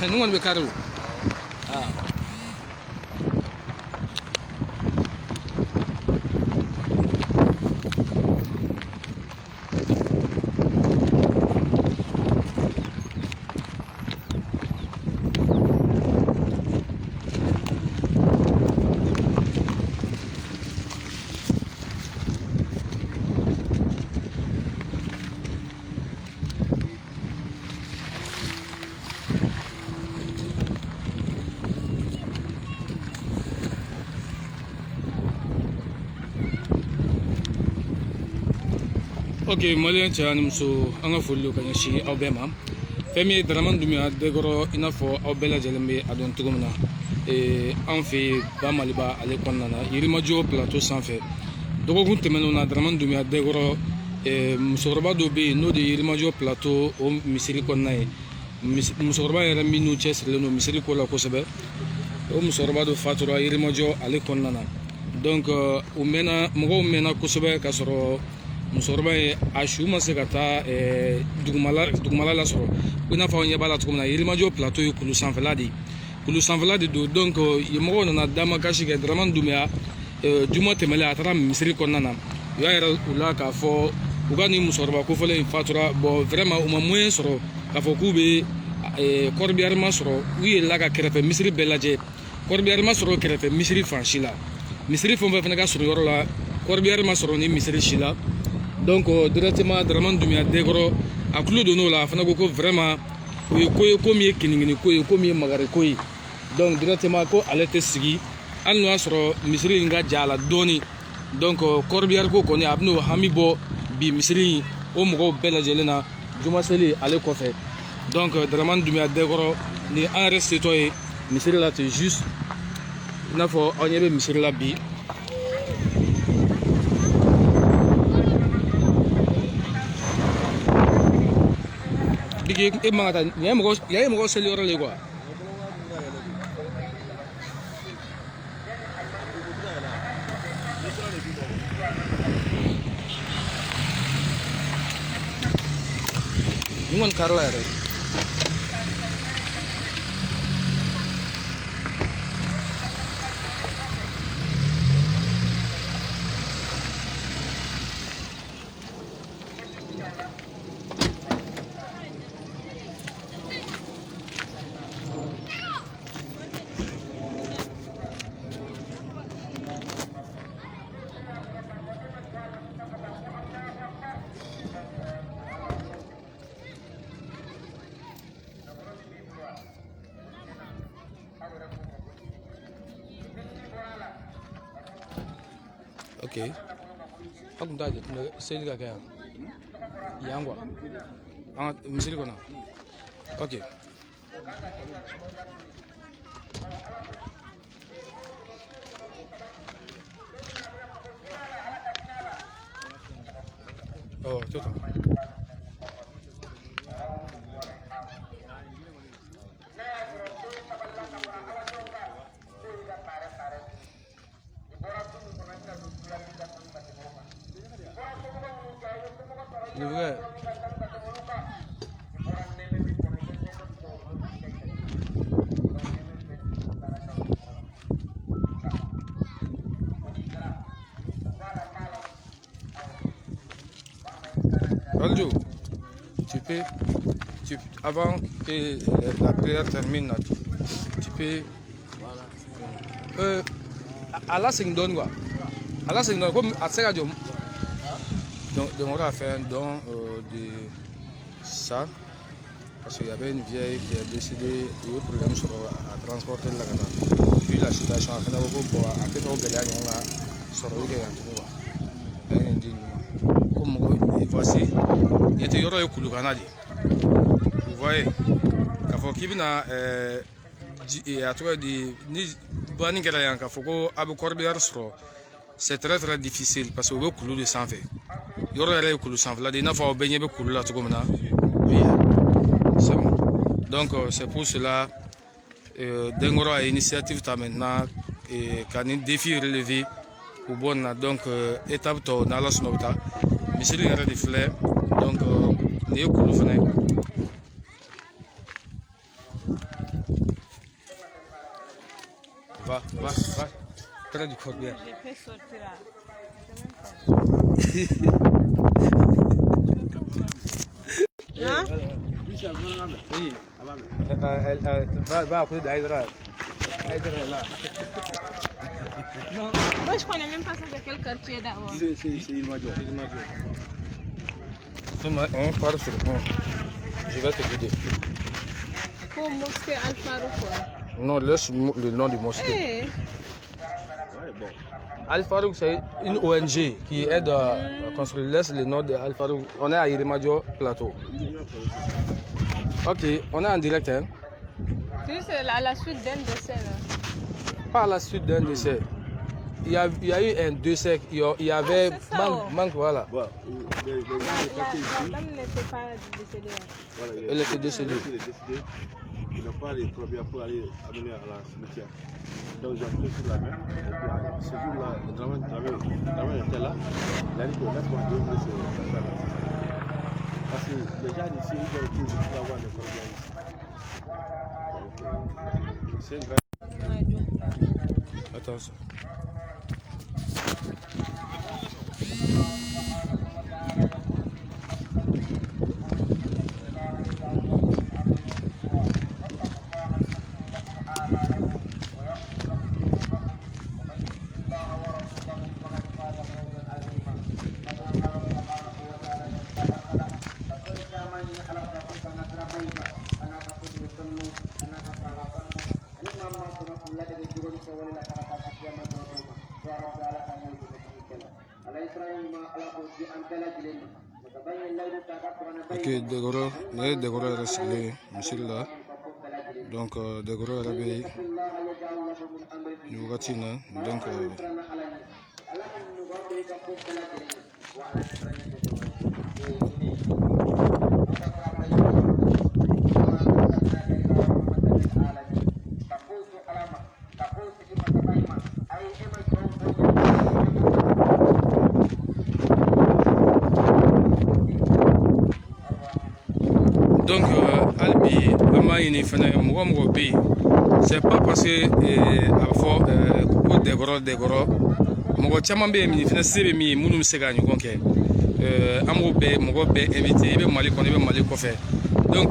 nous on veut carré. Ah. Ok, Malien Tianumso, Angafulu, Kanashi, Albema. Femi Draman Dumia, Degoro, Inafo, Albella Jeleme, Adon Tugumna, et Anfe, Bamaliba, Alekonana, Yirimajo, Plateau sans fait. Dogogun Temenona, Draman Dumia, Degoro, et Musorba Dobe, no de Yirimajo Plateau, au Misiri Konae, Musorba et Raminu Chess, le nom Misiri Kola Kosebe, au Musorba de Fatura, Yirimajo, Alekonana. Donc, Mena, Mogo Mena Kosebe, Kasoro. Musokɔrɔba ye a su ma se ka taa dugumala la sɔrɔ ko n'a fɔ an ɲɛ b'a la cogo min na Yirimajɔ plateau ye kulu sanfɛla de ye kulu sanfɛla de don donc mɔgɔw nana dama kasi kɛ Dramane Doumbouya juma tɛmɛlen a taara misiri kɔnɔna na u y'a yɛrɛ u la k'a fɔ u ka nin musokɔrɔba kofɔlen in fatura bon vraiment u ma moyen sɔrɔ k'a fɔ k'u bɛ corbillard ma sɔrɔ u yɛlɛla ka kɛrɛfɛ misiri bɛɛ lajɛ corbillard ma sɔrɔ kɛrɛfɛ misiri fan si la misiri fɛn o fɛn fana ka surun yɔrɔ la corbillard ma sɔrɔ ni misiri si la. Donc directement Dramane Doumbouya Degoro a kulo donno la fana ko vraiment o ye ko ye ko min ye kinigini ko ye ko min ye magare ko ye donc directement ko ale tɛ sigi hali n'o y'a sɔrɔ misiri in ka ja la dɔɔni donc corbillard ko kɔni a bɛn'o hami bɔ bi misiri in o mɔgɔw bɛɛ lajɛlen na juma seli ale kɔfɛ donc Dramane Doumbouya Degoro ni an yɛrɛ setɔ ye misiri la ten juste i n'a fɔ aw ɲɛ bɛ misiri la bi. E mangata ya ye mɔgɔ seli yɔrɔ le quoi ni kɔni kari la yɛrɛ. Ok. Aku t'a jate seli ka kɛ yan. Yan quoi. An ka misiri kɔnɔ. Ok. Oh, tout ça. Aljo, avant que la prière termine, tu peux. Allah c'est une donne quoi. Allah c'est une donne. Comme à Sega donc on a fait un don de ça parce qu'il y avait une vieille qui a décidé de problème sur à transporter la gana. Vu la situation, on a beaucoup pour à faire au Bénin, on a sur le comme voici, il était yoro et Koulouganadi. Vous voyez, quand faut qu'il vienne à toi de Banigarayan, quand faut Abu Corbillard, c'est très très difficile parce que vous coulez de sang fait. Yoro et Koulou sang là, des nafs baigner de Koulou là, tout comme ça. Oui, c'est bon. Donc c'est pour cela Dengoro a initiative maintenant et quand un défi relevé au bon donc étape to dans la snobta. Misiri yɛrɛ de filɛ donc nin ye kulu fana ye Va. Près du corbière. Je fais sortir là. Hein? Oui. Va à côté d'Aïdra. Aïdra est là. Moi, je connais même pas ça de quel quartier d'abord. C'est Ilmadio. On part sur le pont. Je vais te guider. Pour mosquée Al-Farouk, quoi. Non, laisse le nom du mosquée. Al-Farouk, c'est une ONG qui aide à construire. Laisse le nom de Al-Farouk. On est à Irimadio Plateau. Ok, on est en direct. Hein? Tu sais, c'est à la suite d'un décès. Là. Pas à la suite d'un décès. Il y a eu un décès. Il y avait manque, voilà. Bon, La dame n'était pas décédée. voilà, Elle était décédée. Il n'a pas les combien pour aller amener à la cimetière. Donc j'ai pris sur la main. Et puis ce jour-là, le travail était là. Il a dit que là, pour deux mois, c'est ça. Parce que les gens ici, ils ont toujours avoir des problèmes ici. C'est une vraie. Attention. Ok, Degoro est recyclé, monsieur là. Donc, Degoro est réveillé. Nous retenons. Donc, Albi, Amaini, Mwamrobi, c'est pas parce que Degoro, Mogo Chamambe, Minifina mi, Munum Segani, Gonke, Amobe, Mogobe, invité, Mali, Mali Kofe. Donc,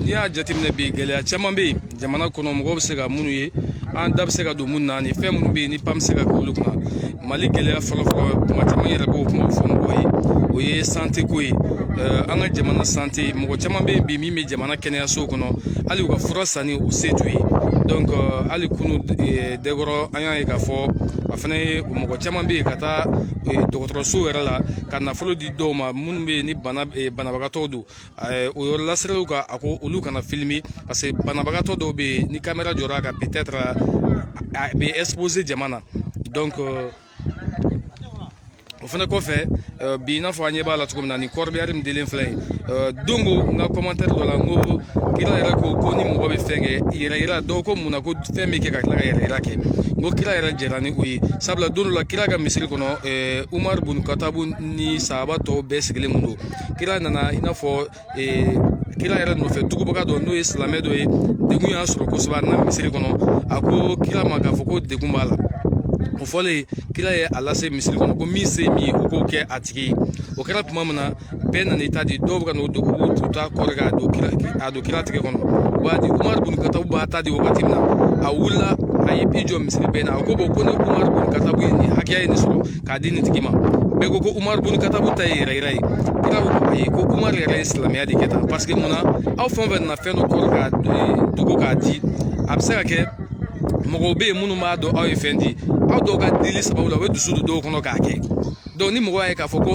il y a Jatim Nebi, Gelia Chamambe, Jamana Kono, Mogo Sega Munuye, and Dab Sega do Muna, ni Femubi, ni Pam Sega Kulukna, Mali Gelia Follow, Matamaya Rabo, Fomboy, Oye, Santé Kui. An ka jamana santé mɔgɔ caman bɛ bi min bɛ jamana kɛnɛyaso kɔnɔ hali u ka fura sanni u se t'u ye donc hali kunu Degoro an y'a ye k'a fɔ a fana ye mɔgɔ caman bɛ yen ka taa dɔgɔtɔrɔso yɛrɛ la ka nafolo di dɔw ma minnu bɛ yen ni banabagatɔ don o yɔrɔ lasiraw kan a ko olu kana filmer parce que banabagatɔ dɔw bɛ yen ni caméra jɔra a kan peut-être a bɛ exposer jama na donc o fana kɔfɛ bi n'a fɔ an ɲɛ b'a la cogo min na ni kɔrɔbiyari min dilen filɛ dongo n ka commentaire dɔ la n ko kira yɛrɛ ko ni mɔgɔ bɛ fɛn kɛ yɛrɛ yira dɔw ko mun na ko fɛn bɛ kɛ ka tila ka yɛrɛ yira kɛ n ko kira yɛrɛ jɛra ni o ye sabula don dɔ la kira ka misiri kɔnɔ Umar bun Katabu ni sahaba tɔw bɛɛ sigilen kun don kira nana i n'a fɔ kira yɛrɛ nɔfɛ tugubaga dɔ n'o ye silamɛ dɔ ye degun y'a sɔrɔ kosɛbɛ a nana misiri kɔnɔ a ko kira ma k'a fɔ ko degun b'a la o fɔlen kira ye a lase misiri kɔnɔ ko min se min ye o k'o kɛ a tigi ye o kɛra tuma min na bɛɛ nan'i ta di dɔw bɛ ka n'o tugu ta kɔrɔ k'a don kira tigɛ kɔnɔ o b'a di Umar bun Katabu b'a ta di wagati min na a wulila a ye i jɔ misiri bɛɛ na a ko bon ko ni Umar bun Katabu ye nin hakɛya ye nin sɔrɔ k'a di nin tigi ma bɛɛ ko Umar bun Katabu ta ye yɛrɛ yira ye kira ko ayi ko Umar yɛrɛ ye silamɛya de kɛ tan parce que mun na aw fɛn o fɛn nana fɛn dɔ kɔrɔ k'a dogo k'a di a bɛ se ka kɛ mɔgɔw bɛ yen minnu b'a dɔn aw ye fɛn di aw dɔw ka dili sababu la u bɛ dusu don dɔw kɔnɔ k'a kɛ donc ni mɔgɔ y'a ye k'a fɔ ko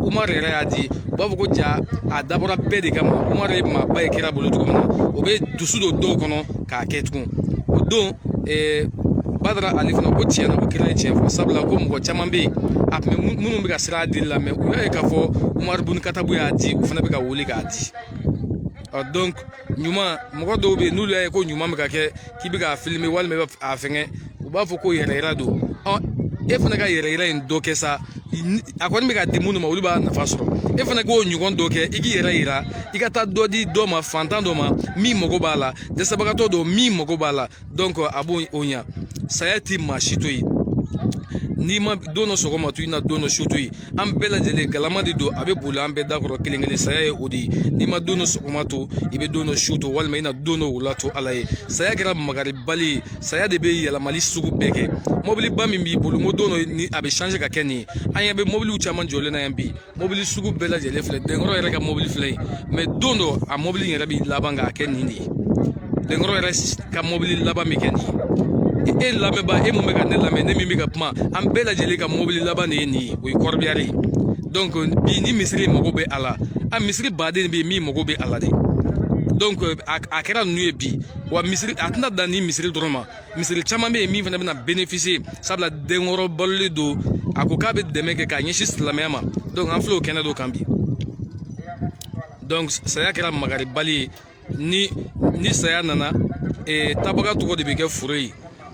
Umar yɛrɛ y'a di u b'a fɔ ko ja a dabɔra bɛɛ de kama Umar ye maaba ye kira bolo cogo min na o bɛ dusu don dɔw kɔnɔ k'a kɛ tugun o don Badara ale fana ko tiɲɛ na ko kira ye tiɲɛ fɔ sabula ko mɔgɔ caman bɛ yen a tun bɛ minnu bɛ ka siran a dili la mais u y'a ye k'a fɔ Umar bun Katabu y'a di u fana bɛ ka wuli k'a di donc ɲuman mɔgɔ dɔw bɛ yen n'olu y'a ye ko ɲuman bɛ ka kɛ k'i bɛ k'a filmer walima i bɛ a fɛngɛ u b'a fɔ ko yɛrɛ yira don e fana ka yɛrɛ yira in dɔ kɛ sa a kɔni bɛ ka di minnu ma olu b'a nafa sɔrɔ e fana k'o ɲɔgɔn dɔ kɛ i k'i yɛrɛ yira i ka taa dɔ di dɔ ma fantan dɔ ma min mago b'a la dɛsɛbagatɔ dɔ min mago b'a la donc a b'o ɲa saya ti maa si to yen n'i ma don dɔ sɔgɔma to i na don dɔ su to yen an bɛɛ lajɛlen galama de don a bɛ boli an bɛɛ da kɔrɔ kelen kelen saya ye o de ye n'i ma don dɔ sɔgɔma to i bɛ don dɔ su to walima i na don dɔ wula to ala ye saya kɛra magaribali ye saya de bɛ yɛlɛmali sugu bɛɛ kɛ mɔbiliba min b'i bolo n ko don dɔ ni a bɛ changer ka kɛ nin ye an ɲɛ bɛ mɔbiliw caman jɔlen na yan bi mɔbili sugu bɛɛ lajɛlen filɛ denkɔrɔ yɛrɛ ka mɔbili filɛ yen mais don dɔ a mɔbili yɛrɛ bɛ laban k'a kɛ nin de ye denkɔrɔ yɛrɛ ka mɔbili laban bɛ kɛ nin ye e lamɛnba e mun bɛ ka ne lamɛn ne min bɛ ka kuma an bɛɛ lajɛlen ka mɔbili laban de ye nin ye o ye kɔrɔbiyari ye donc bi ni misiri mago bɛ a la a misiri baden bɛ yen min mago bɛ a la de donc a kɛra ninnu ye bi wa misiri a tɛna dan ni misiri dɔrɔn ma misiri caman bɛ yen min fana bɛna bénéficier sabula denkɔrɔ balolen don a ko k'a bɛ dɛmɛ kɛ k'a ɲɛsin silamɛya ma donc an filɛ o kɛnɛ dɔ kan bi donc saya kɛra magaribali ye ni saya nana tabaga tɔgɔ de bɛ kɛ foro ye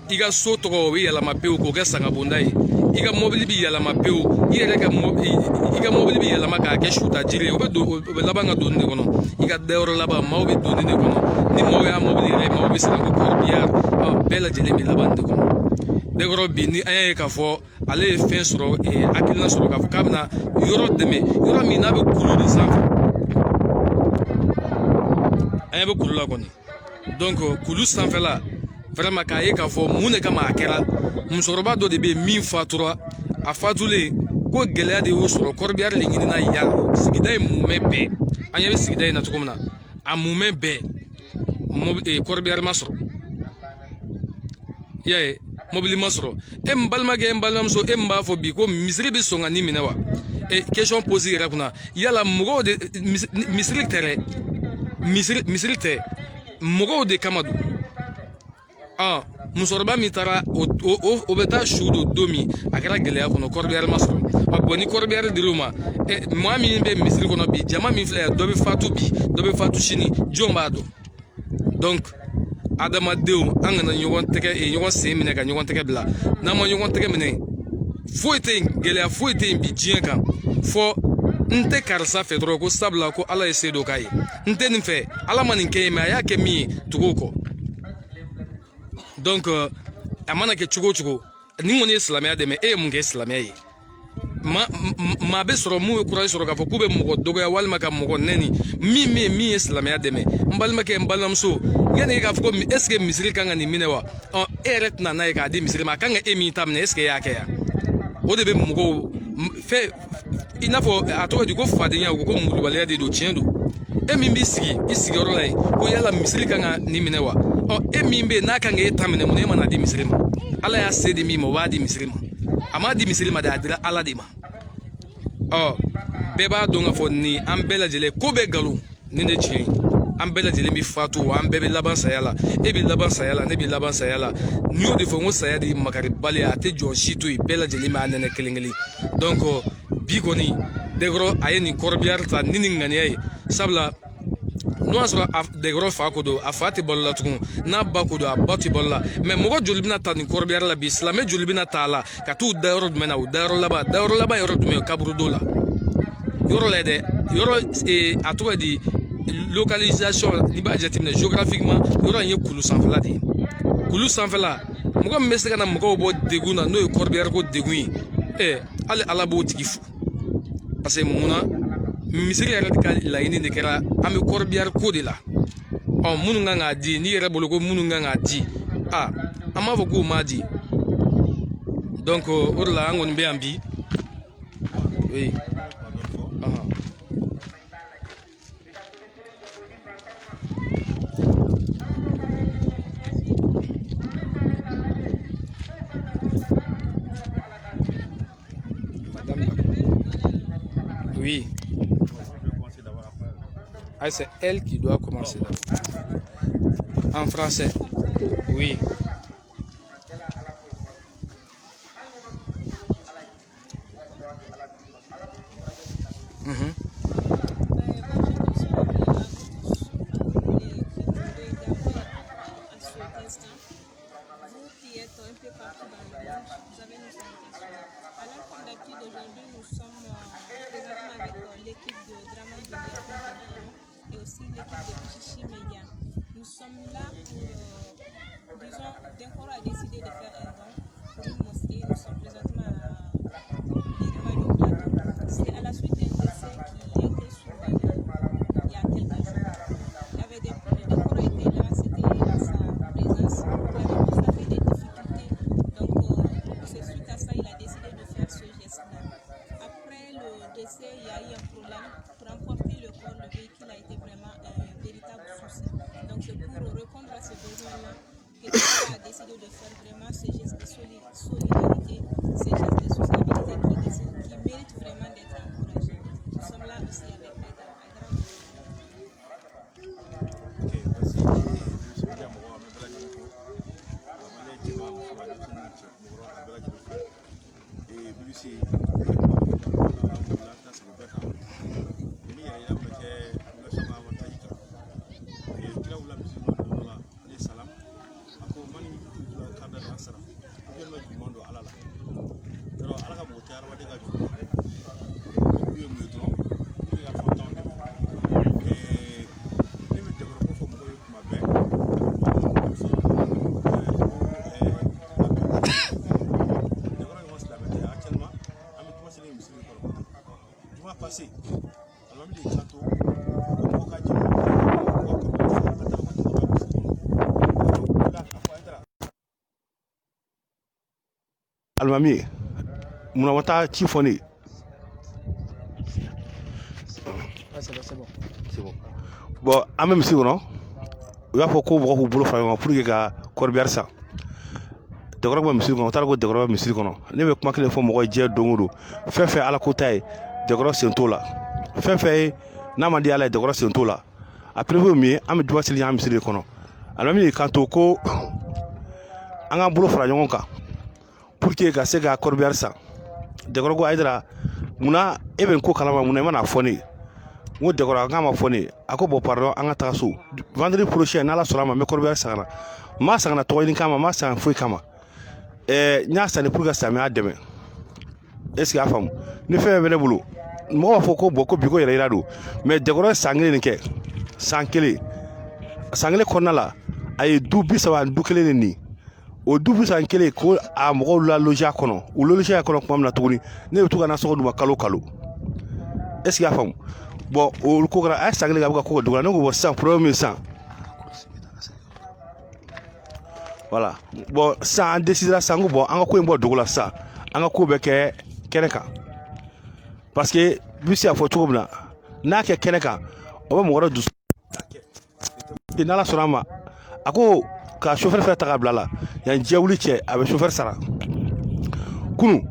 i ka so tɔgɔ o bɛ yɛlɛma pewu k'o kɛ sangabonda ye i ka mɔbili bɛ yɛlɛma pewu i yɛrɛ ka mɔbili bɛ yɛlɛma k'a kɛ suta jiri ye o bɛ laban ka don nin de kɔnɔ i ka dayɔrɔ laban maaw bɛ don nin de kɔnɔ ni maaw y'a mɔbili yɛrɛ ye maaw bɛ siran ko kɔrɔbiya bɛɛ lajɛlen bɛ laban nin de kɔnɔ dekɔrɔ bi ni an y'a ye k'a fɔ ale ye fɛn sɔrɔ hakilina sɔrɔ k'a fɔ k'a bɛna yɔrɔ dɛmɛ yɔrɔ min n'a bɛ kulu de sanfɛ an ɲɛ bɛ kulu la kɔni donc kulu sanfɛla vraiment k'a ye k'a fɔ mun de kama a kɛra musokɔrɔba dɔ de bɛ yen min fatura a fatulen ko gɛlɛya de y'o sɔrɔ kɔrɔbiyari de ɲinina yala sigida ye mumɛ bɛɛ an ɲɛ bɛ sigida in na cogo min na a mumɛ bɛɛ kɔrɔbiyari ma sɔrɔ i y'a ye mobili ma sɔrɔ e n balimakɛ n balimamuso e min b'a fɔ bi ko misiri bɛ sɔn ka nin minɛ wa question pose yɛrɛ kunna yala mɔgɔw de misiri tɛ dɛ misiri tɛ mɔgɔw de kama don musokɔrɔba min taara o bɛ taa su don min a kɛra gɛlɛya kɔnɔ kɔrɔbiyari ma sɔrɔ bon ni kɔrɔbiyari dir'o ma maa min bɛ misiri kɔnɔ bi jama min filɛ yan dɔ bɛ fatu bi dɔ bɛ fatu sini jɔn b'a dɔn donc adamadenw an kana ɲɔgɔn sen minɛ ka ɲɔgɔn tɛgɛ bila n'an ma ɲɔgɔn tɛgɛ minɛ foyi tɛ yen gɛlɛya foyi tɛ yen bi diɲɛ kan fɔ n tɛ karisa fɛ dɔrɔn ko sabula ko ala ye se dɔ k'a ye n tɛ nin fɛ ala ma nin kɛ ye mais a y'a kɛ min ye tugu o kɔ donc a mana kɛ cogo o cogo ni kɔni ye silamɛya dɛmɛ e ye mun kɛ silamɛya ye maa bɛ sɔrɔ mun bɛ courage sɔrɔ k'a fɔ k'u bɛ mɔgɔ dɔgɔya walima ka mɔgɔ nɛni min ye silamɛya dɛmɛ n balimakɛ n balimamuso yanni e k'a fɔ ko est ce que misiri kan ka nin minɛ wa e yɛrɛ tɛna n'a ye k'a di misiri ma a kan ka e min ta minɛ est ce que e y'a kɛ yan o de bɛ mɔgɔw fɛ i n'a fɔ a tɔgɔ di ko fadenya u ko mulubaliya de don tiɲɛ don e min b'i sigi i sigiyɔrɔ la yen ko yala misiri kan ka nin minɛ wa e min bɛ yen n'a kan ka e ta minɛ mun e mana di misiri ma ala y'a se di min ma o b'a di misiri ma a m'a di misiri ma de a dira ala de ma bɛɛ b'a dɔn k'a fɔ nin an bɛɛ lajɛlen ko bɛ nkalon nin de tiɲɛ ye an bɛɛ lajɛlen bɛ fatu wa an bɛɛ bɛ laban saya la e bɛ laban saya la ne bɛ laban saya la n'i y'o de fɔ n ko saya de ye magaribali ye a tɛ jɔn si to yen bɛɛ lajɛlen b'a nɛnɛ kelen kelen donc bi kɔni dekɔrɔ a ye nin kɔrɔbiyari ta ni nin ŋaniya ye sabula n'o y'a sɔrɔ dekɔrɔ fa ko don a fa tɛ balo la tugun n'a ba ko don a ba tɛ balo la mais mɔgɔ joli bɛna ta nin kɔrɔbiyari la bi silamɛ joli bɛna ta a la ka t'u da yɔrɔ jumɛn na o dayɔrɔ laban yɔrɔ jumɛn o kaburudo la yɔrɔ la dɛ yɔrɔ a tɔgɔ di localisation n'i b'a jateminɛ géographiquement yɔrɔ in ye kulu sanfɛla de ye kulu sanfɛla mɔgɔ min bɛ se ka na mɔgɔw bɔ degun na n'o ye kɔrɔbiyari ko degun ye hali ala b'o tigi fo parce que munna misiri yɛrɛ ka laɲini de kɛra an bɛ kɔrɔbiyari ko de la minnu kan k'a di n'i yɛrɛ bolo ko minnu kan k'a di an b'a fɔ k'u m'a di donc o de la an kɔni bɛ yan bi oui oui. Ah, c'est elle qui doit commencer. En français. Oui. disons, Denkoro a décidé de faire un don pour une mosquée. Nous sommes présentement à Birmanie au plateau. C'est à la suite d'un décès qui a été survenu il y a quelques jours. Il y avait le Denkoro était là, c'était sa présence. Il avait constaté des difficultés. Donc, c'est suite à ça il a décidé de faire ce geste-là. Après le décès, il y a eu un problème. Pour emporter le corps, le véhicule a été vraiment un véritable souci. Donc c'est pour répondre à ce besoin-là que l'État a décidé de faire vraiment ce geste de solidarité, ce geste de sociabilité qui mérite vraiment d'être encouragé. Nous sommes là aussi avec Aïdara. Ok, merci. Je suis Diamo, je suis Almami, mon avatar chiffonné. C'est bon. C'est bon. Bon, en même si non, il y a beaucoup de boulot pour que Corbière ça. De gros misiri kɔnɔ, o taara ko de gros misiri kɔnɔ. Ne bɛ kuma kelen fɔ mɔgɔ jɛ don o don. Fɛn fɛn ala ko ta ye, de gros sen t'o la. Fɛn fɛn ye n'a ma di ala ye, de gros sen t'o la. A prévu min ye, an bɛ duba seli an misiri de kɔnɔ. Alimami kan to ko an k'an bolo fara ɲɔgɔn kan pour que ka se ka Corbière san. De gros ko Aïdara, munna e bɛ nin ko kalama, munna i ma n'a fɔ ne ye? N ko de gros k'a ma fɔ ne ye. A ko bon pardon, an ka taga so. Vendredi prochain n'ala sɔnna a ma, n bɛ Corbière san ka na. N m'a san ka na tɔgɔ ɲini kama, n m'a san foyi kama. N y'a sanni pour que samiya dɛmɛ. Est-ce que y'a faamu? Ni fɛn bɛ ne bolo, mɔgɔ b'a fɔ ko bon ko bi ko yɛrɛ yira don, mais de gros san kelen nin kɛ, san kelen kɔnɔna la a ye du 30 du kelen de nin. O du 30 ko a mɔgɔw la loger a kɔnɔ, u loger a kɔnɔ tuma min na tuguni ne bɛ to ka nasɔngɔ d'u ma kalo kalo. Est-ce que y'a faamu? Bon o ko kɛra a ye san kelen kɛ a bɛ ka ko kɛ dugu la, ne ko bon sisan problème min sisan. Voilà. Bon, ça en décidera ça bon, an ka ko in bɔ dugu la sa, an ka ko bɛ kɛ kɛnɛ kan. Parce que bisi a fɔ cogo min na, n'a kɛ kɛnɛ kan, o bɛ mɔgɔ dɔ dusu. Et n'ala sɔnna a ma, a ko ka chauffeur fɛnɛ ta ka bila la, yan jɛ wuli cɛ a bɛ chauffeur sara. Kunu.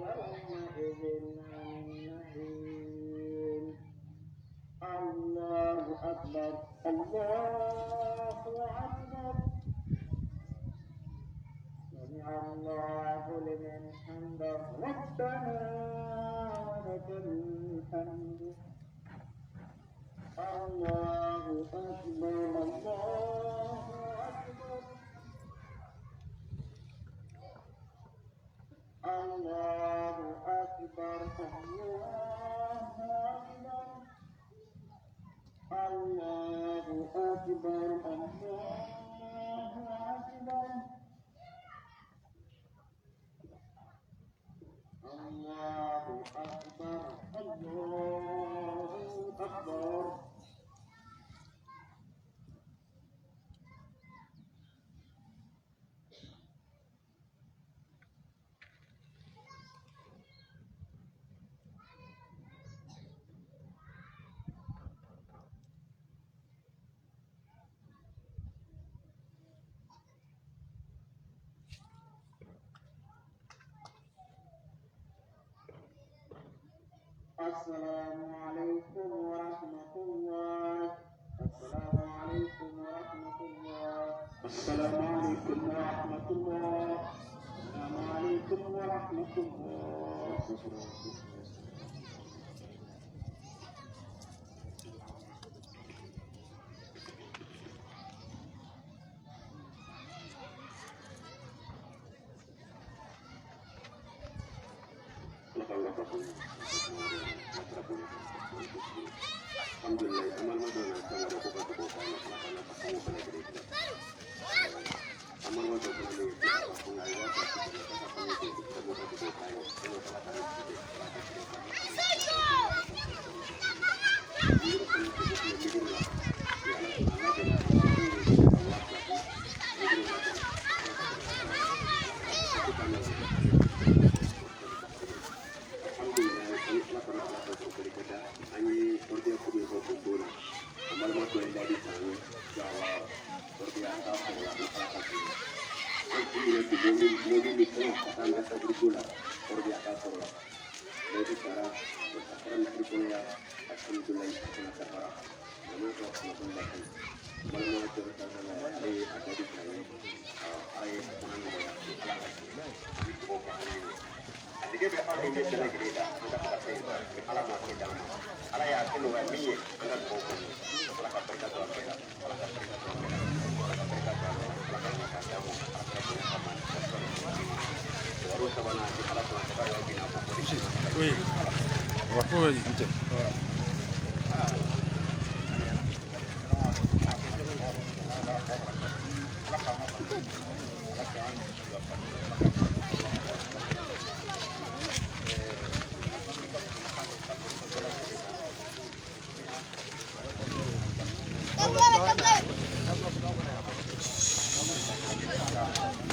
يومئذ عن النعيم الله أكبر الله أكبر سمع الله لمن حمده ربنا ولك الحمد الله أكبر الله أكبر الله أكبر الله أكبر الله أكبر الله أكبر السلام عليكم ورحمة الله السلام عليكم ورحمة الله السلام عليكم ورحمة الله السلام عليكم ورحمة الله Oui. Oui.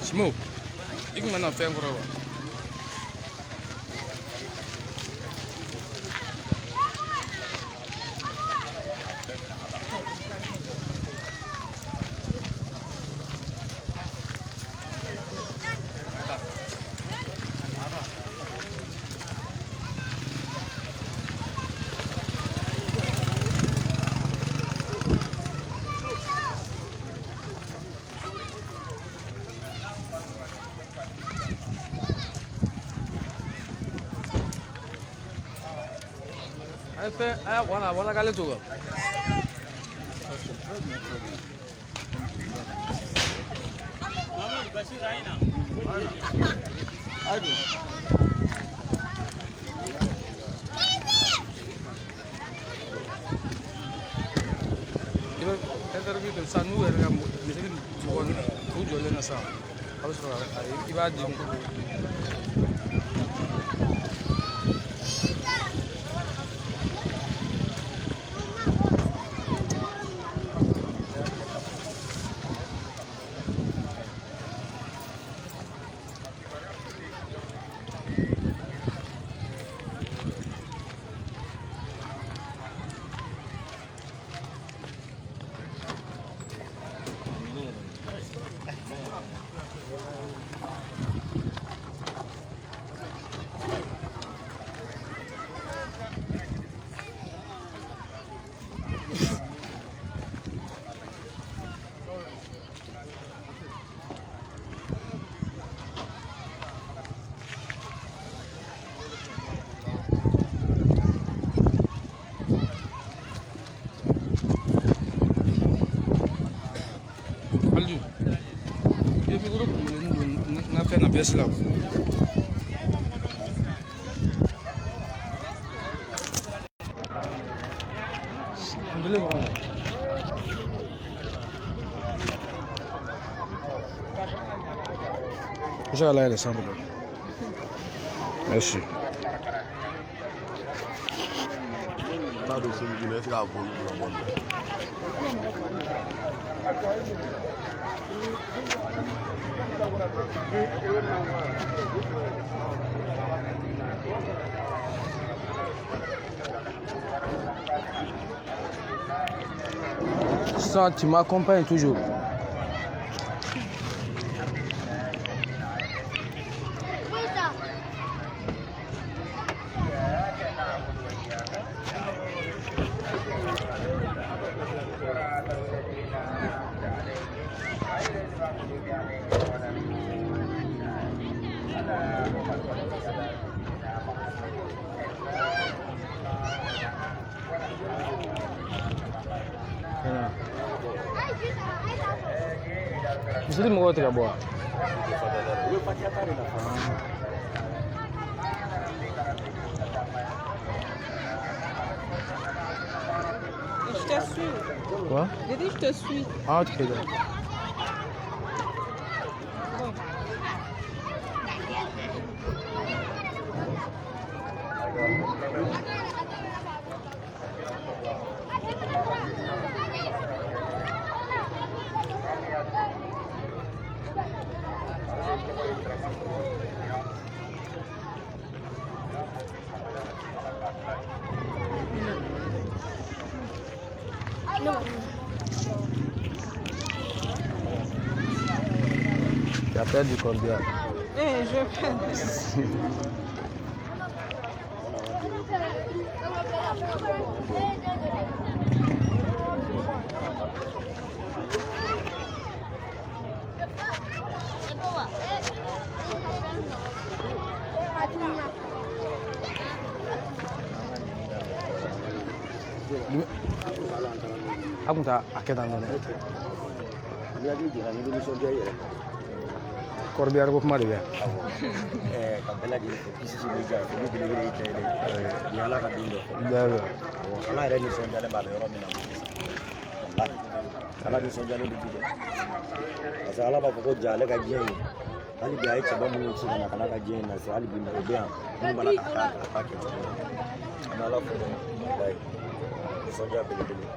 Smoke. Iku mana feng koro? Wala kali tu. Iba interview tu sanu era mungkin bukan tujuan le nasa. Harus iba jam. laisse là. Je vais aller à l'ensemble. Merci. Ça, tu m'accompagnes toujours. Jadi mau tidak buat? Je te suis. Quoi? J'ai dit je te suis. Ah, ok, d'accord. Tu as perdu combien? Je perds. Aku tak akhirnya nana. Korbiar aku kemana ya? Kampela di sisi meja, ini beli-beli itu ini. Nyala kan dulu. Dah. Kalau ada ni sonja le babe orang mina. Kalau di sonja le di. Asal apa pokok jale kajian. Kali biaya coba menguci kana kajian nasi ali bin Obean. Ini mana kakak pakai. Kalau baik. Sonja beli-beli.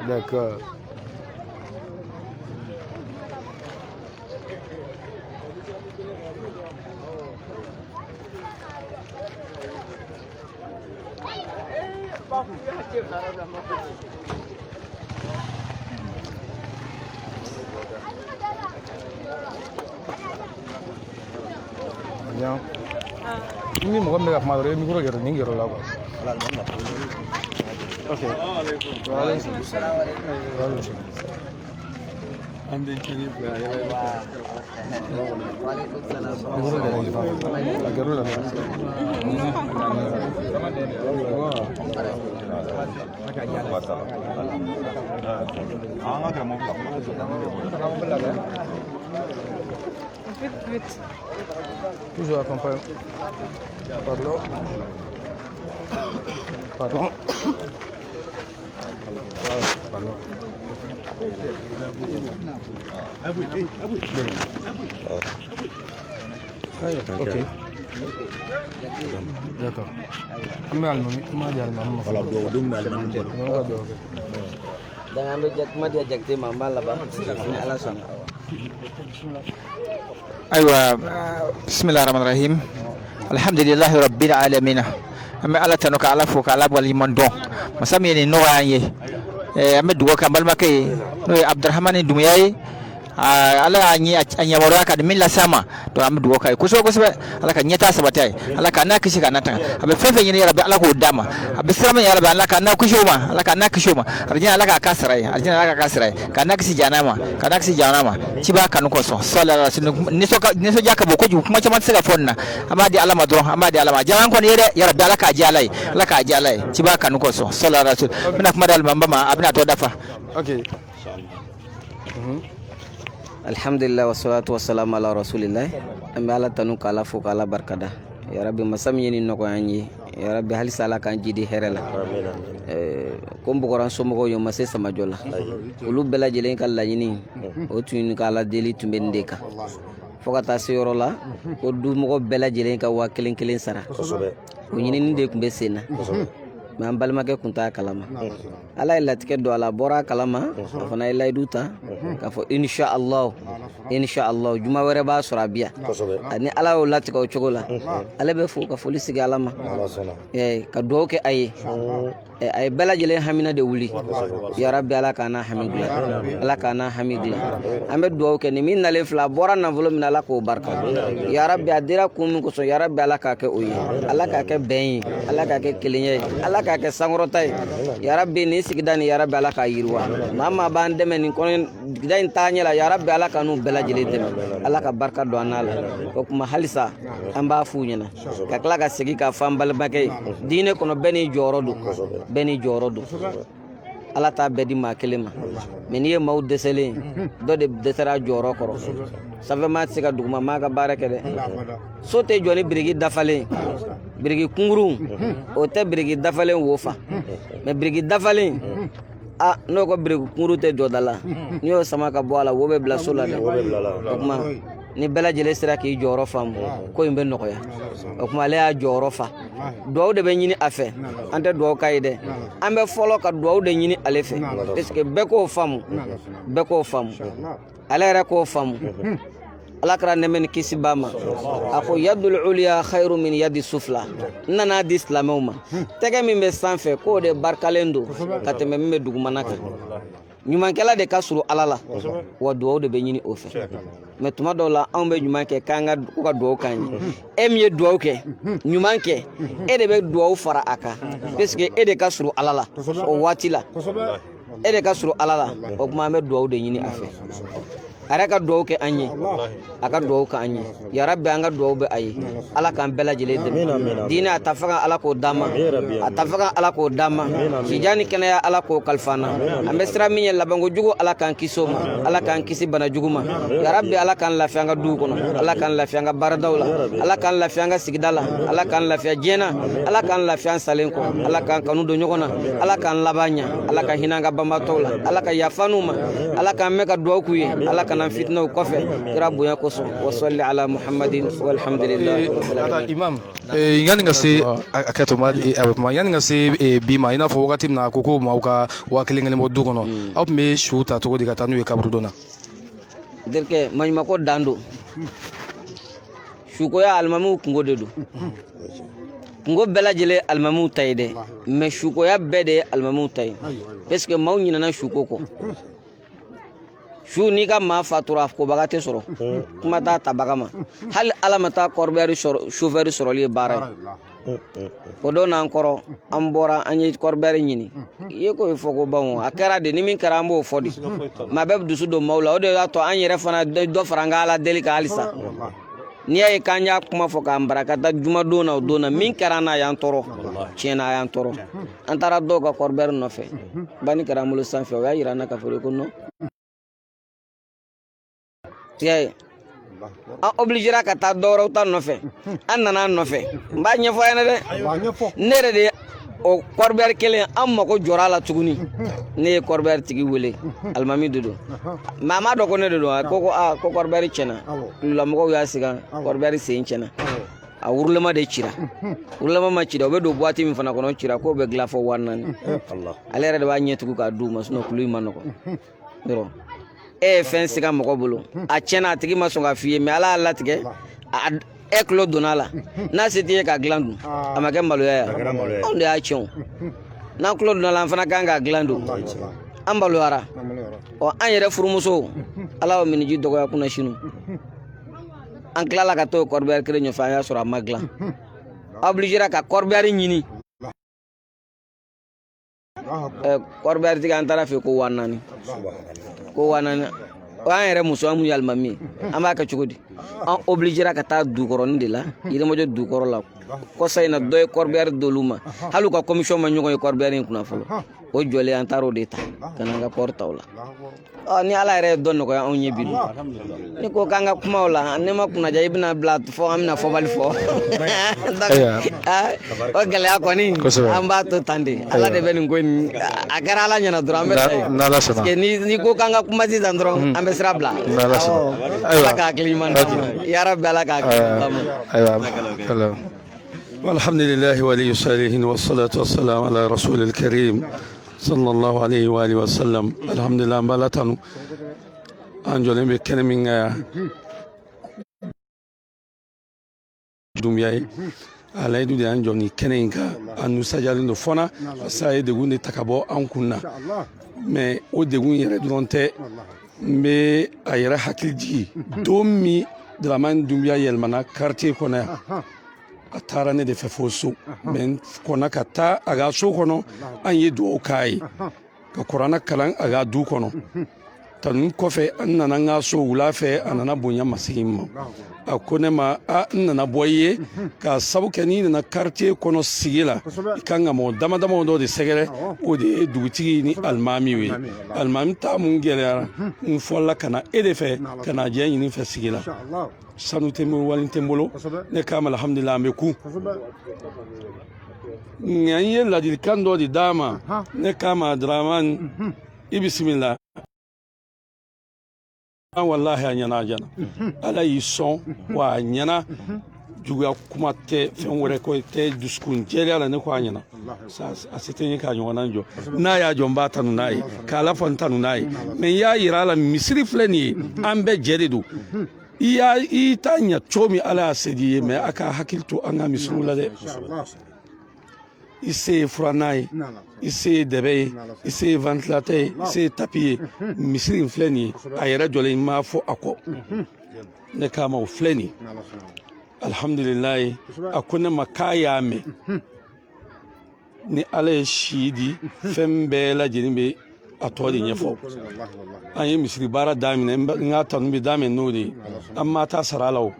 D'accord. Bien. Ini mau kami kemana? Ini kurang kira nih kira lah. Oke. Waalaikumsalam. Ambil kiri beraya. Waalaikumsalam. Kurang kira nih pak. Agar lah. Vite. Toujours accompagné. Pardon. Pardon. Pardon. Ok. D'accord. Kami almami, kami almami. Kalau dua dum dalam ni. Jangan ambil jakma dia jakti mambal lah bang. Ini alasan. أيوة بسم الله الرحمن الرحيم الحمد لله رب العالمين أما الله تنوك على فوق على بولي من دون مسامي نوع يه أما دوا كمال مكي نوع عبد الرحمن الدمياي ala anya mora ka min la sama to am duwo kai kuso ala ka nyata sabatai ala ka na kishi ka nata abe fefe yin ya rabbi ala ko dama abe sama ya rabbi ala ka na kusho ma ala ka na kusho ma arjina ala ka kasrai arjina ala ka kasrai ka na kishi janama ka na kishi janama ci ba kan ko so sallallahu alaihi wasallam ni so jaka boko ju kuma chama tsaka fonna amma di ala madro amma di ala ma jaman ko ne ya rabbi ala ka jalai ci ba kan ko so sallallahu alaihi wasallam muna kuma da almamba ma abina to dafa Ok. alhamdulillah wassalatu wassalamu ala rasulillah an bɛ ala tanu k'ala fo k'ala barikada ya rabbi masa min ye nin nɔgɔya an ye ya rabbi halisa ala k'an jidi hɛrɛ la ko n bɔgɔra n somɔgɔw ye ma se samajɔ la olu bɛɛ lajɛlen ka laɲini o tun k'ala deli tun bɛ nin de kan fo ka taa se yɔrɔ la ko dumɔgɔ bɛɛ lajɛlen ka 1000 sara o ɲinini de tun bɛ sen na mais an balimakɛ kun t'a kalama ala ye latigɛ don a la bɔra a kalama a fana ye layidu ta k'a fɔ inshallah juma wɛrɛ b'a sɔrɔ a biya ni ala y'o latigɛ o cogo la ale bɛ fo ka foli sigi ala ma ka dugawu kɛ a ye a ye bɛɛ lajɛlen hamina de wuli ya rabbi ala k'an hami dilan ala k'an hami dilan an bɛ dugawu kɛ ni min nalen filɛ a bɔra nafolo min ala k'o barika ya rabbi a dira kun min kosɔn ya rabbi ala k'a kɛ o ye ala k'a kɛ bɛn ye ala k'a kɛ kelenya ye ala k'a kɛ sankɔrɔta ye ya rabbi ni sigida ni ya rabbi ala k'a yiriwa maa maa b'an dɛmɛ nin kɔnɔ sigida in taa ɲɛ la ya rabbi ala ka n'u bɛɛ lajɛlen dɛmɛ ala ka barika don an n'a la o kuma halisa an b'a f'u ɲɛna ka tila ka segin k'a fɔ an balimakɛ ye diinɛ kɔnɔ bɛɛ n'i jɔyɔrɔ don bɛɛ n'i jɔyɔrɔ don ala t'a bɛɛ di maa kelen ma mais n'i ye maaw dɛsɛlen dɔ de dɛsɛra jɔyɔrɔ kɔrɔ sanfɛ maa tɛ se ka duguma maa ka baara kɛ dɛ so tɛ jɔ ni biriki dafalen biriki kunkurun o tɛ biriki dafalen wo fa mais biriki dafalen n'o ko biriki kunkurun tɛ jɔ da la n'i y'o sama ka bɔ a la wo bɛ bila so la dɛ o kuma ni bɛɛ lajɛlen sera k'i jɔyɔrɔ faamu ko in bɛ nɔgɔya o kuma ale y'a jɔyɔrɔ fa duwawu de bɛ ɲini a fɛ an tɛ duwawu k'a ye dɛ an bɛ fɔlɔ ka duwawu de ɲini ale fɛ parce que bɛɛ k'o faamu ale yɛrɛ k'o faamu ala kɛra nɛmɛ ni kisi ba ma a ko yadul uliya khairu min yadi sufla n nana di silamɛw ma tɛgɛ min bɛ sanfɛ k'o de barikalen don ka tɛmɛ min bɛ dugumana kan ɲumankɛla de ka surun ala la wa duwawu de bɛ ɲini o fɛ mais tuma dɔw la anw bɛ ɲuman kɛ k'an ka duwawu k'an ye e min ye duwawu kɛ ɲuman kɛ e de bɛ duwawu fara a kan parce que e de ka surun ala la o waati la e de ka surun ala la o kuma an bɛ duwawu de ɲini a fɛ a yɛrɛ ka duwawu kɛ an ye a ka duwawu kɛ an ye ya rabbi an ka duwawu bɛ a ye ala k'an bɛɛ lajɛlen dɛmɛ diinɛ a ta fanga ala k'o d'an ma a ta fanga ala k'o d'an ma sijan ni kɛnɛya ala k'o kalifa an na an bɛ siran min ɲɛ labanko jugu ala k'an kisi o ma ala k'an kisi bana jugu ma ya rabbi ala k'an lafiya an ka duw kɔnɔ ala k'an lafiya an ka baaradaw la ala k'an lafiya an ka sigida la ala k'an lafiya diɲɛ na ala k'an lafiya an salen kɔ ala k'an kanu don ɲɔgɔn na ala k'an laban ɲa ala ka hinɛ an ka banbaatɔw la ala ka yafa n'u ma ala k'an mɛn ka duwawu k'u ye ala kana fitnaw kɔfɛ kira bonya kosɔn wa salli ala muhammadin walhamdulillah imam yani ka se a kɛtɔma yani ka se bi ma i n'a fɔ wagati min na a ko ko maaw ka 1000 bɔ du kɔnɔ aw tun bɛ su ta cogo di ka taa n'u ye kaburu dɔn na dirke maɲumako dan don sukoya alimamiw kungo de don kungo bɛɛ lajɛlen alimamiw ta ye dɛ mais sukoya bɛɛ de ye alimamiw ta ye parce que maaw ɲinana suko kɔ su n'i ka maa fatura kobaga tɛ sɔrɔ kuma t'a tabaga ma hali ala ma taa chauffeur sɔrɔli ye baara ye o don n'an kɔrɔ an bɔra an ye kɔrɔbɛri ɲini i ye ko fɔ ko banw a kɛra de ni min kɛra an b'o fɔ de maa bɛɛ dusu don maaw la o de y'a to an yɛrɛ fana dɔ fara an ka ala deli kan halisa n'i y'a ye k'an y'a kuma fɔ k'an barakata jumadon na o don na min kɛra an na a y'an tɔɔrɔ tiɲɛna a y'an tɔɔrɔ an taara dɔw ka kɔrɔbɛri nɔfɛ banni kɛra an bolo sanfɛ o y'a yira an na k'a fɔ ko non tiɲɛ an obligera ka taa dɔwɛrɛw ta nɔfɛ an nana an nɔfɛ n b'a ɲɛfɔ a ɲɛna dɛ ne yɛrɛ de o kɔrɔbɛri kelen an mako jɔra a la tuguni ne ye kɔrɔbɛri tigi wele alimami de don mais a m'a dɔn ko ne de don a ko ko kɔrɔbɛri tiɲɛna lulamɔgɔw y'a sigan kɔrɔbɛri sen tiɲɛna a wurulama de cira wurulama ma cira o bɛ don boîte min fana kɔnɔ cira k'o bɛ dilan fɔ 4000 ale yɛrɛ de b'a ɲɛ tugu k'a d'u ma sinon kulu in ma nɔgɔn yɔrɔ e ye fɛn siga mɔgɔ bolo a tiɲɛna a tigi ma sɔn ka f'i ye mais ala y'a latigɛ e tulo donna a la n'a se t'i ye ka dilan dun a ma kɛ maloya ye anw de y'a tiɲɛ o n'an tulo donna a la an fana kan k'a dilan dun an maloyara ɔ an yɛrɛ furumusow ala y'o miniji dɔgɔya kunna sini an tilala ka t'o kɔrɔbɛri kelen ɲɛfɛ an y'a sɔrɔ a ma dilan obligera ka kɔrɔbɛri ɲini kɔrɔbɛri tigi an taara fɛ ko 4000 ko 4000 o y'an yɛrɛ muso an mun ye alimami ye an b'a kɛ cogo di an obligera ka taa dukɔrɔnin de la yirimajɔ dukɔrɔ la kosa ina dɔ ye kɔrɔbiyari d'olu ma hali u ka commission ma ɲɔgɔn ye kɔrɔbiyari in kunna fɔlɔ o jɔlen an taar'o de ta ka na an ka kɔri ta o la ni ala yɛrɛ ye dɔ nɔgɔya anw ye bi ni ko k'an ka kuma o la ne ma kunnaja i bɛna bila fɔ an bɛna fɔbali fɔ o gɛlɛya kɔni an b'a to tan de ala de bɛ nin ko in a kɛra ala ɲɛna dɔrɔn an bɛ taa yen parce que ni ko k'an ka kuma sisan dɔrɔn an bɛ sira bila ala k'a hakili ɲuman di yarabi ala k'a hakili ɲuman والحمد لله ولي الصالحين والصلاة والسلام على رسول الكريم صلى الله عليه وآله وسلم الحمد لله بلاتانو أنجولين بكلمين دمياي على يدو دي أنجوني كنينكا أنو سجالين دو فونا سايد دغون دي تكابو أنكونا مي او دغون يردونتي مي أيرا حكيل جي دومي دلامان دمياي يلمنا كارتي كونا a taara ne de fɛ fo so mɛ kɔnna ka taa a ka so kɔnɔ an ye dugawu k'a ye ka kuranna kalan a ka du kɔnɔ tanu kɔfɛ an nana n ka so wula fɛ a nana bonya masigi ma a ko ne ma n nana bɔ i ye k'a sabu kɛ n'i nana quartier kɔnɔ sigi la i kan ka mɔgɔ dama dama dɔ de sɛgɛrɛ o de ye dugutigi ni alimamiw ye alimami ta mun gɛlɛyara n fɔlɔla ka na e de fɛ ka na jɛ ɲini fɛ sigi la sanu tɛ n bolo wali tɛ n bolo ne k'a ma alhamdulilah an bɛ ku nka n ye ladilikan dɔ de d'a ma ne k'a ma Daramani i bisimila wallahi a ɲɛna a jana ala y'i sɔn wa a ɲɛna juguya kuma tɛ fɛn wɛrɛ ko tɛ dusukun jɛlenya la ne ko a ɲɛna a se tɛ n ye k'a ɲɔgɔnna jɔ n'a y'a jɔ n b'a tanu n'a ye k'a la fɔ n tanu n'a ye mɛ n y'a yira a la misiri filɛ nin ye an bɛɛ jɛ de don i t'a ɲɛ cogo min ala y'a se di ye mɛ a ka hakili to an ka misiriw la dɛ i se ye furanna ye i se ye dɛbɛ ye i se ye ventilateur ye i se ye tapi ye misiri in filɛ nin ye a yɛrɛ jɔlen m'a fɔ a kɔ ne k'a ma o filɛ nin ye alhamdulilayi a ko ne ma k'a y'a mɛn ni ala ye si di fɛn bɛɛ lajɛlen bɛ a tɔ de ɲɛfɔ an ye misiri baara daminɛ n ka tanu bɛ daminɛ n'o de ye an ma taa sara la o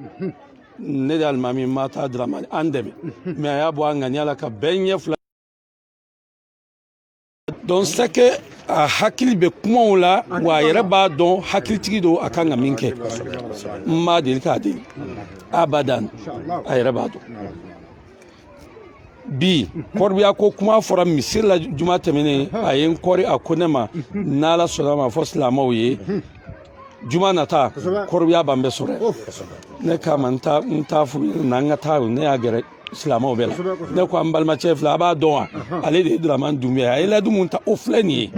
ne de alimami ma taa Daramani an dɛmɛ mɛ a y'a bɔ a ŋaniya la ka bɛɛ ɲɛ fila donc c'est que a hakili bɛ kumaw la wa a yɛrɛ b'a dɔn hakilitigi don a kan ka min kɛ n m'a deli k'a deli abadan a yɛrɛ b'a dɔn bi kɔrɔbiya ko kuma fɔra misiri la juma tɛmɛnen a ye n kɔri a ko ne ma n'ala sɔnna ma fɔ silamɛw ye juma nata kɔrɔbiya b'an bɛɛ sɔrɔ ne k'a ma n t'a furu n'an ka taa ne y'a gɛrɛ silamɛw bɛɛ la ne ko an balimacɛ fila a b'a dɔn wa ale de ye Daramani Dunbiya a ye ladumu ta o filɛ nin ye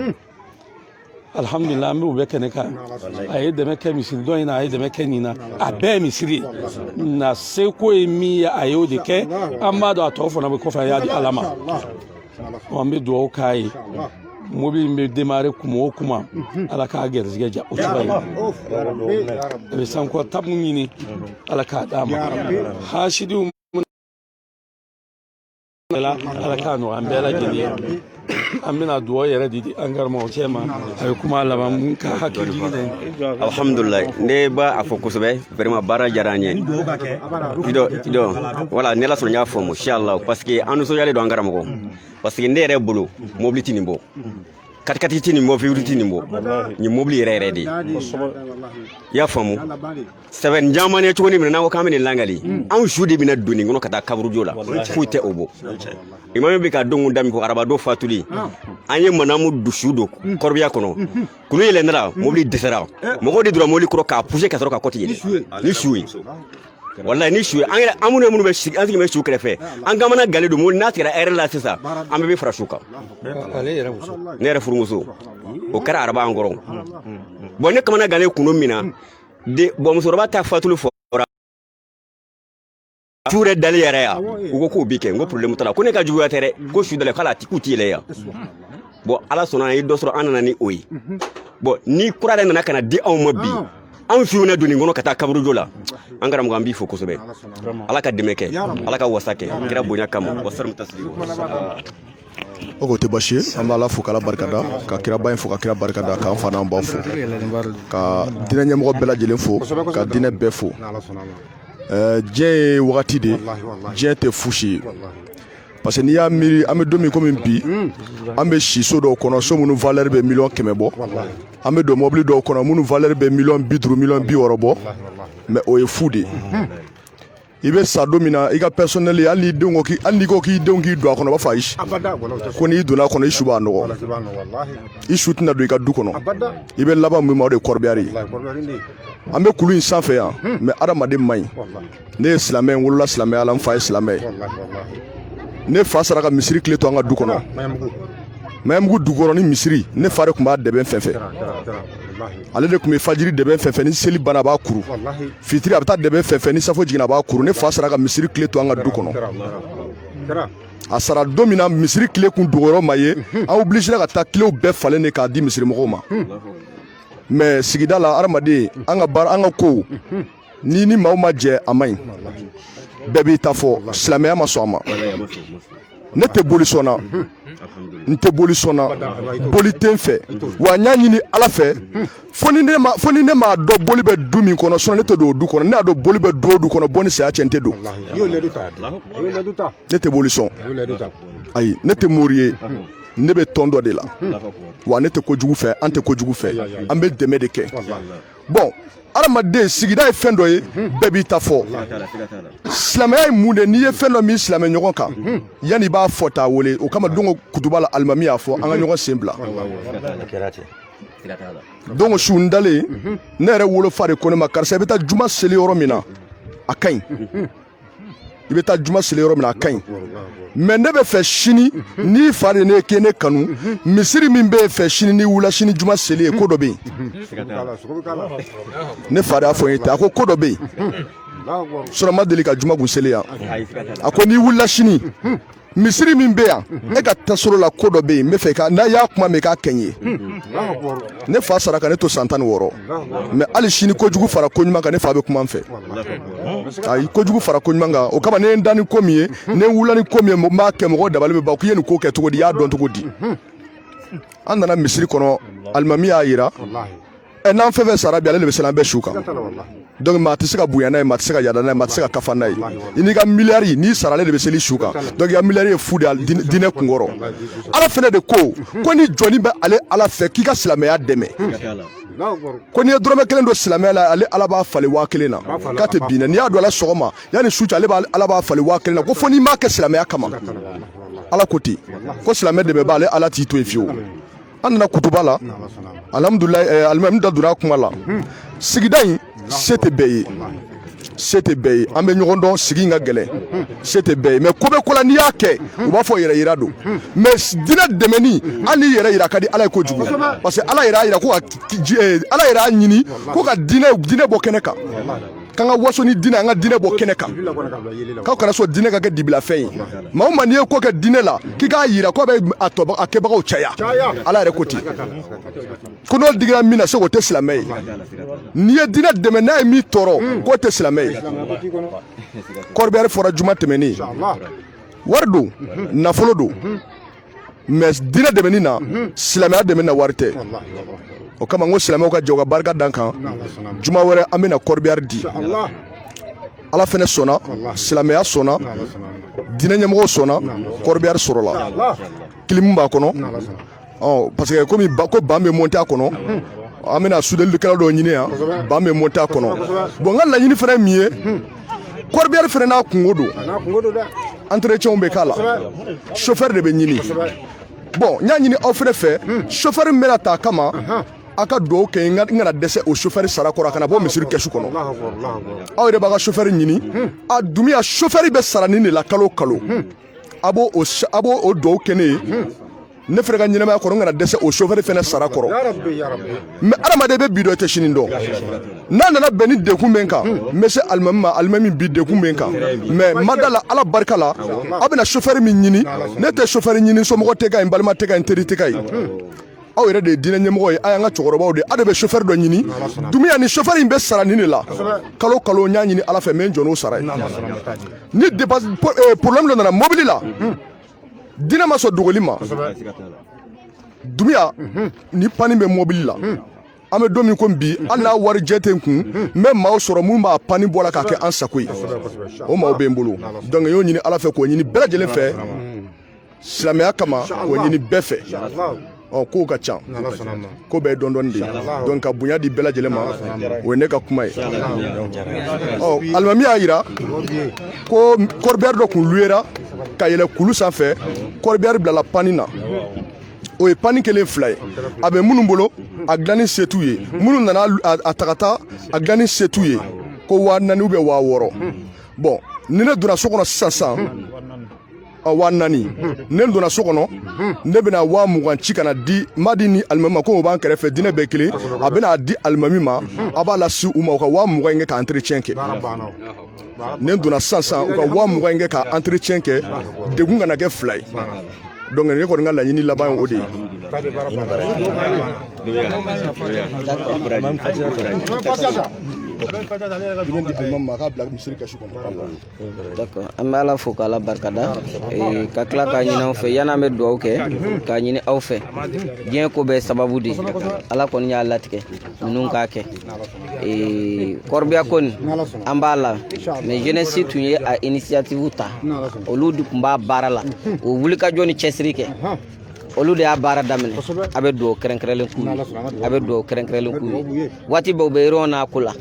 alhamdulilah an bɛ o bɛɛ kɛ ne kan a ye dɛmɛ kɛ misiri dɔ in na a ye dɛmɛ kɛ nin na a bɛɛ ye misiri ye na seko ye min ye a y'o de kɛ an b'a dɔn a tɔ fana bɛ kɔfɛ a y'a di ala ma an bɛ dugawu k'a ye mobili in bɛ démarrer kuma o kuma ala k'a gɛrɛsigɛ diya o cogoya in a bɛ sankɔrɔta mun ɲini ala k'a d'a ma hasidiw ala k'a nɔgɔya an bɛɛ lajɛlen ye an bɛna dugawu yɛrɛ di an karamɔgɔ cɛ ma a ye kuma laban mun ka hakili jigin dɛ alhamdulillah ne b'a fɔ kosɛbɛ vraiment baara diyara an ye idɔ voilà ne la sɔrɔ n y'a faamu inchallah parce que an nisɔndiyalen don an karamɔgɔ parce que ne yɛrɛ bolo mobili tɛ nin bɔ katikati tɛ nin bɔ fiwiri tɛ nin bɔ nin mobili yɛrɛ yɛrɛ de ye i y'a faamu sɛbɛn caman ye cogo min na n'an ko k'an bɛ nin langali anw su de bɛna don nin kɔnɔ ka taa kaburujo la foyi tɛ o bɔ imam bɛ ka dongun da min fɔ arabado fatuli an ye manamu dusu don kɔrɔbiya kɔnɔ kunu yɛlɛnna mobili dɛsɛra mɔgɔw de donna mobili kɔrɔ k'a poussé ka sɔrɔ ka kɔti yɛlɛ ni su ye wallahi ni su ye an minnu bɛ sigi an sigilen bɛ su kɛrɛfɛ an kamana gale don mobili n'a tigɛra ɛrɛ la sisan an bɛɛ bɛ fara su kan ne yɛrɛ furumuso o kɛra araba an kɔrɔ bon ne kamana gale kundo min na bon musokɔrɔba ta fatuli fɔra su yɛrɛ dali yɛrɛ ya u ko k'o bi kɛ n ko problème t'a la ko ne ka juguya tɛ dɛ ko su dalen k'ala k'u ti yɛlɛ yan bon ala sɔnna an ye dɔ sɔrɔ an nana ni o ye bon ni kura yɛrɛ nana ka na di anw ma bi anw fiw na don nin kɔnɔ ka taa kaburujo la an karamɔgɔ an b'i fo kosɛbɛ ala ka dɛmɛ kɛ ala ka wasa kɛ kira bonya kama wasalam taslim o ko tɛ basi ye an bɛ ala fo k'ala barikada ka kiraba in fo ka kira barikada k'an fana an baw fo ka dinɛ ɲɛmɔgɔ bɛɛ lajɛlen fo ka dinɛ bɛɛ fo diɲɛ ye wagati de diɲɛ tɛ fosi ye parce que n'i y'a miiri an bɛ don min komi bi an bɛ si so dɔw kɔnɔ so minnu valeur bɛ miliyɔn 100 bɔ an bɛ don mobili dɔw kɔnɔ minnu valeur bɛ miliyɔn 50 miliyɔn 60 bɔ mais o ye fu de ye i bɛ sa don min na i ka personnel hali n'i ko k'i denw k'i don a kɔnɔ u b'a fɔ ayi ko n'i donna a kɔnɔ i su b'a nɔgɔ i su tɛna don i ka du kɔnɔ i bɛ laban min ma o de ye kɔrɔbiyari ye an bɛ kulu in sanfɛ yan mais adamaden man ɲi ne ye silamɛ n wolola silamɛya la n fa ye silamɛ ye ne fa sara ka misiri tile to an ka du kɔnɔ Mayamugu dugukɔrɔ ni misiri ne fa de tun b'a dɛbɛn fɛn fɛn ale de tun bɛ fajiri dɛbɛn fɛn fɛn ni seli banna a b'a kuru fitiri a bɛ taa dɛbɛn fɛn fɛn ni safo jiginna a b'a kuru ne fa sara ka misiri tile to an ka du kɔnɔ a sara don min na misiri tile kun dugukɔrɔ ma ye an obilisera ka taa kilew bɛɛ falen de k'a di misirimɔgɔw ma mais sigida la adamaden an ka baara an ka kow ni maaw ma jɛ a man ɲi bɛɛ b'i ta fɔ silamɛya ma sɔn a ma ne tɛ boli sɔnna n tɛ boli sɔnna boli tɛ n fɛ wa n y'a ɲini ala fɛ fo ni ne m'a dɔn boli bɛ du min kɔnɔ sinon ne tɛ don o du kɔnɔ ne y'a dɔn boli bɛ du o du kɔnɔ bɔ ni saya cɛ n tɛ don ne tɛ boli sɔn ayi ne tɛ mori ye ne bɛ tɔn dɔ de la wa ne tɛ kojugu fɛ an tɛ kojugu fɛ an bɛ dɛmɛ de kɛ bon adamaden sigida ye fɛn dɔ ye bɛɛ b'i ta fɔ silamɛya ye mun de n'i ye fɛn dɔ min silamɛ ɲɔgɔn kan yanni i b'a fɔ t'a wele o kama don kutuba la alimami y'a fɔ an ka ɲɔgɔn sen bila donc su n dalen ne yɛrɛ wolofa de ko ne ma karisa i bɛ taa juma seli yɔrɔ min na a ka ɲi i bɛ taa juma seli yɔrɔ min na a ka ɲi mais ne bɛ fɛ sini n'i fa de ne k'e ne kanu misiri min bɛ fɛ sini n'i wula sini juma seli ye ko dɔ bɛ yen ne fa de y'a fɔ n ye ten a ko dɔ bɛ yen sinon ma deli ka juma kun seli yan a ko n'i wulila sini misiri min bɛ yan e ka tasoro la ko dɔ bɛ yen n bɛ fɛ ka n'a y'a kuma mɛn k'a kɛ n ye ne fa sara ka ne to san 16 mais hali sini kojugu fara koɲuman kan ne fa bɛ kuma n fɛ ayi kojugu fara koɲuman kan o kama ne ye n da ni ko min ye ne wula ni ko min ye n b'a kɛ mɔgɔw dabali bɛ ban k'i ye nin ko kɛ cogo di i y'a dɔn cogo di an nana misiri kɔnɔ alimami y'a yira n'an fɛn fɛn sara bi ale de bɛ seli an bɛɛ su kan donc maa tɛ se ka bonya n'a ye maa tɛ se ka yada n'a ye maa tɛ se ka kafa n'a ye i n'i ka miliyari n'i sara ale de bɛ seli su kan donc i ka miliyari ye fu de ye diinɛ kunkɔrɔ ala fɛnɛ de ko ni jɔnni bɛ ale ala fɛ k'i ka silamɛya dɛmɛ ko n'i ye dɔrɔmɛ 1 don silamɛya la ale ala b'a falen 1000 na k'a tɛ bin dɛ n'i y'a don ala sɔgɔma yanni su cɛ ala b'a falen 1000 na ko fo n'i m'a kɛ silamɛya kama ala ko ten ko silamɛ dɛmɛ b'ale ala t'i to yen fiyewu an nana kutuba la alhamdulilayi alimami da donna kuma la sigida in se tɛ bɛɛ ye se tɛ bɛɛ ye an bɛ ɲɔgɔn dɔn sigi in ka gɛlɛn se tɛ bɛɛ ye mais ko bɛ ko la n'i y'a kɛ u b'a fɔ yɛrɛ yira don mais diinɛ dɛmɛni hali n'i yɛrɛ yira ka di ala ye kojugu parce que ala yɛrɛ y'a yira ko ka ala yɛrɛ y'a ɲini ko ka diinɛ bɔ kɛnɛ kan k'an ka waso ni diinɛ an ka diinɛ bɔ kɛnɛ kan k'aw kana sɔn diinɛ ka kɛ dibilafɛn ye maa o maa n'i ye ko kɛ diinɛ la k'i k'a yira ko bɛ a kɛbagaw caya ala yɛrɛ ko ten ko n'o digira min na se k'o tɛ silamɛ ye n'i ye diinɛ dɛmɛ n'a ye min tɔɔrɔ k'o tɛ silamɛ ye kɔrɔbiyari fɔra juma tɛmɛnen wari don nafolo don mais diinɛ dɛmɛni na silamɛya dɛmɛni na wari tɛ o kama n ko silamɛw ka jɛ u ka barika dan kan juma wɛrɛ an bɛna kɔrɔbiyari di ala fɛnɛ sɔnna silamɛya sɔnna diinɛ ɲɛmɔgɔw sɔnna kɔrɔbiyari sɔrɔla kilimu b'a kɔnɔ parce que komi ko ban bɛ monter a kɔnɔ an bɛna soudelilikɛla dɔw ɲini yan ban bɛ monter a kɔnɔ bon n ka laɲini fɛnɛ ye min ye kɔrɔbiyari fɛnɛ n'a kungo don entretien bɛ k'a la chauffeur de bɛ ɲini bon n y'a ɲini aw fɛnɛ fɛ chauffeur min bɛna ta a kama a ka dugawu kɛ n kana dɛsɛ o chauffeur sara kɔrɔ a kana bɔ misiri kɛsu kɔnɔ aw yɛrɛ b'a ka chauffeur ɲini a dumiya chauffeur bɛ sara nin de la kalo o kalo a b'o dugawu kɛ ne ye ne fɛnɛ ka ɲɛnamaya kɔrɔ n kana dɛsɛ o chauffeur fɛnɛ sara kɔrɔ mais adamaden bɛ bi dɔn i tɛ sini dɔn n'a nana bɛn ni dekun bɛ n kan n bɛ se alimami ma alimami bi dekun bɛ n kan mais n ma da la ala barika la aw bɛna chauffeur min ɲini ne tɛ chauffeur ɲini somɔgɔ tɛ ka ɲi n balima tɛ ka ɲi n teri tɛ ka ɲi aw yɛrɛ de ye diinɛ ɲɛmɔgɔ ye a y'an ka cɛkɔrɔbaw de aw de bɛ chauffeur dɔ ɲini dumiya ni chauffeur in bɛ sara nin de la kalo o kalo n y'a ɲini ala fɛ n bɛ n jɔ n'o sara ye ni dépense problème dɔ nana mobili la diinɛ ma sɔn dogoli ma dumiya ni pani bɛ mobili la an bɛ don min ko bi hali n'a wari jɛ tɛ n kun n bɛ maaw sɔrɔ minnu b'a pani bɔ la k'a kɛ an sago ye o maaw bɛ n bolo donc n y'o ɲini ala fɛ k'o ɲini bɛɛ lajɛlen fɛ silamɛya kama k'o ɲini bɛɛ fɛ kow ka ca ko bɛɛ ye dɔɔni de donc ka bonya di bɛɛ lajɛlen ma o ye ne ka kuma ye alimami y'a jira ko corbière dɔ kun luyera ka yɛlɛ kulu sanfɛ corbière bilala pani na o ye pani kelen fila ye a bɛ minnu bolo a dilanni se t'u ye minnu nana a tagata a dilanni se t'u ye ko 4,000 ou bien 6,000 bon ni ne donna so kɔnɔ sisan 4,000 ne donna so kɔnɔ ne bɛna 20,000 ci kana di madi ni alimami ma ko o b'an kɛrɛfɛ dinɛ bɛɛ kelen a bɛna di alimami ma a b'a lasi u ma u ka 20,000 in kɛ ka entretien kɛ ne donna sisan u ka 20,000 in kɛ ka entretien kɛ degun kana kɛ fila ye donc ne kɔni ka laɲini laban ye o de ye d'accord an bɛ ala fo k'ala barikada ka tila k'a ɲini aw fɛ yan'an bɛ dugawu kɛ k'a ɲini aw fɛ diɲɛ ko bɛɛ sababu de ala kɔni y'a latigɛ ninnu k'a kɛ kɔrɔbiya kɔni an b'a la mais jeunesse tun ye a initiative ta olu de tun b'a baara la o wulikajɔ ni cɛsiri kɛ olu de y'a baara daminɛ a bɛ dugawu kɛrɛnkɛrɛnlen k'u ye waati bɛɛ u bɛ yɔrɔ n'a ko la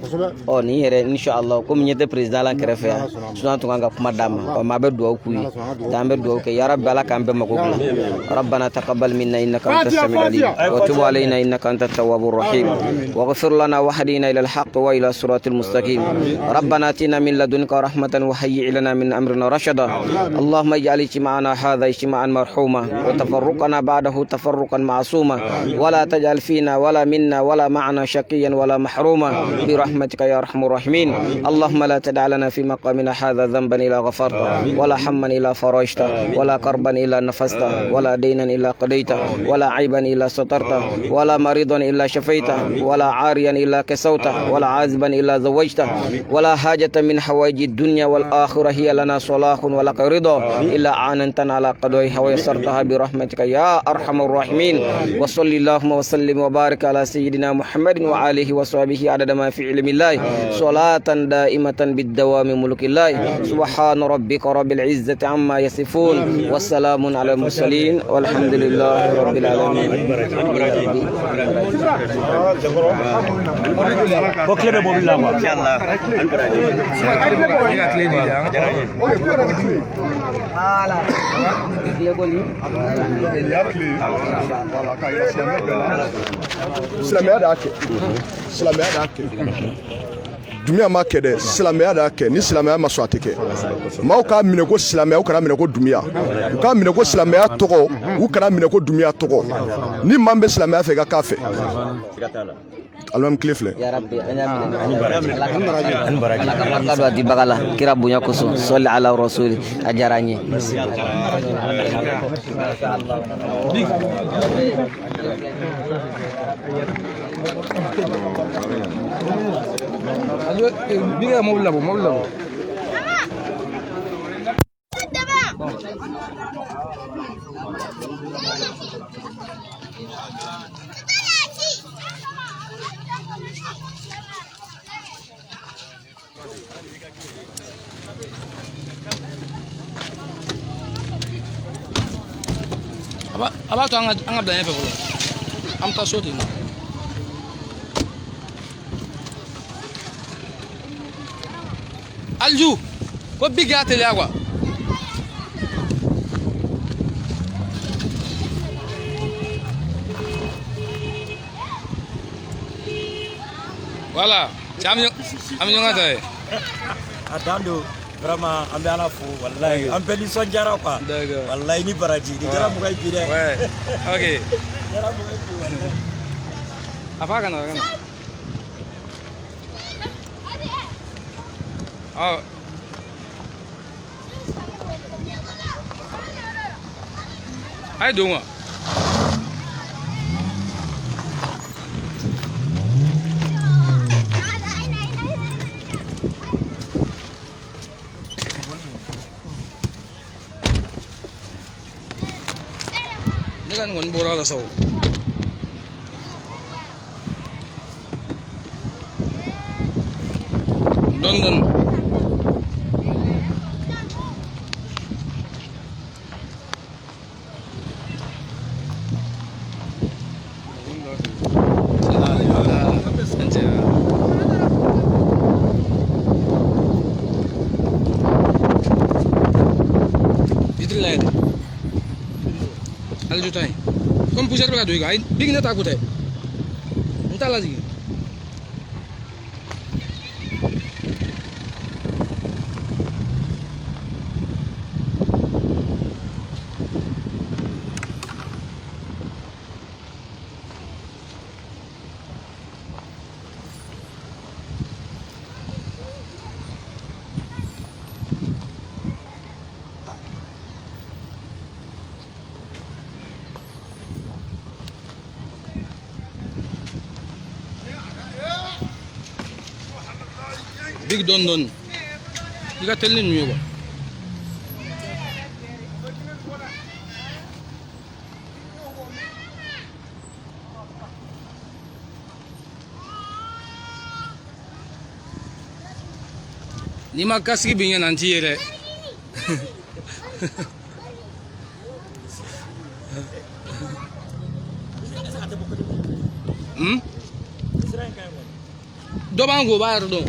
nin yɛrɛ inshallah komi ɲɛ tɛ président la kɛrɛfɛ yan sinon tun kan ka kuma d'a ma mais a bɛ dugawu k'u ye an bɛ dugawu kɛ ya rabbi ala k'an bɛɛ mago dilan rabbana taqabbal minna innaka antas samiul alim wa tub alayna innaka antat tawwabur rahim waghfir lana wahdina ila al-haqq wa ila siratil mustaqim rabbana atina min ladunka rahmatan wa hayyi' lana min amrina rashada allahumma ij'al ijtima'ana hadha ijtima'an marhuma wa tafarruqana بعده تفرقا معصوما ولا تجعل فينا ولا منا ولا معنا شقيا ولا محروما برحمتك يا ارحم الراحمين اللهم لا تدع لنا في مقامنا هذا ذنبا الا غفرته ولا حما الا فرجته ولا كربا الا نفسته ولا دينا الا قضيته ولا عيبا الا سترته ولا مريضا الا شفيته ولا عاريا الا كسوته ولا عازبا الا زوجته ولا حاجة من حوائج الدنيا والآخرة هي لنا صلاح ولك رضا إلا عانتنا على قضائها ويسرتها برحمتك يا أرحم الراحمين وصل اللهم وسلم وبارك على سيدنا محمد وآله وصحبه عدد ما في علم الله صلاة دائمة بالدوام ملك الله سبحان ربك رب العزة عما يصفون والسلام على المرسلين والحمد لله رب العالمين silamɛya de y'a kɛ dumiya ma kɛ dɛ silamɛya de y'a kɛ ni silamɛya ma sɔn a tɛ kɛ maaw k'a minɛ ko silamɛya u kana minɛ ko dumiya u k'a minɛ ko silamɛya tɔgɔ u kana minɛ ko dumiya tɔgɔ ni maa min bɛ silamɛya fɛ i ka k'a fɛ alimami tile filɛ ala ka di baga la kira bonya kosɔn sɔli ala rasuli a diyara n ye a b'a to an ka bila ɲɛfɛ fɔlɔ an bɛ taa so ten nɔ aliju ko bi k'a teliya quoi voilà cɛ an bɛ ɲɔgɔn ta ye a dan don vraiment an bɛ ala fo wallahi an bɛɛ nisɔndiyara quoi wallahi ni baraji ni kɛra mɔgɔ ye bi dɛ ok a fa ka na a ye don wa ne ka nin kɔni bɔra la sa o la yɛrɛ ale jota ye comme poussière bɛ ka don i kan ayi bigi ne ta ko tɛ n t'a lajigin big don i ka teli ni ninnu ye quoi n'i ma kasigi bi ɲɛ na n t'i ye dɛ dɔ b'an ko o b'a yɛrɛ dɔn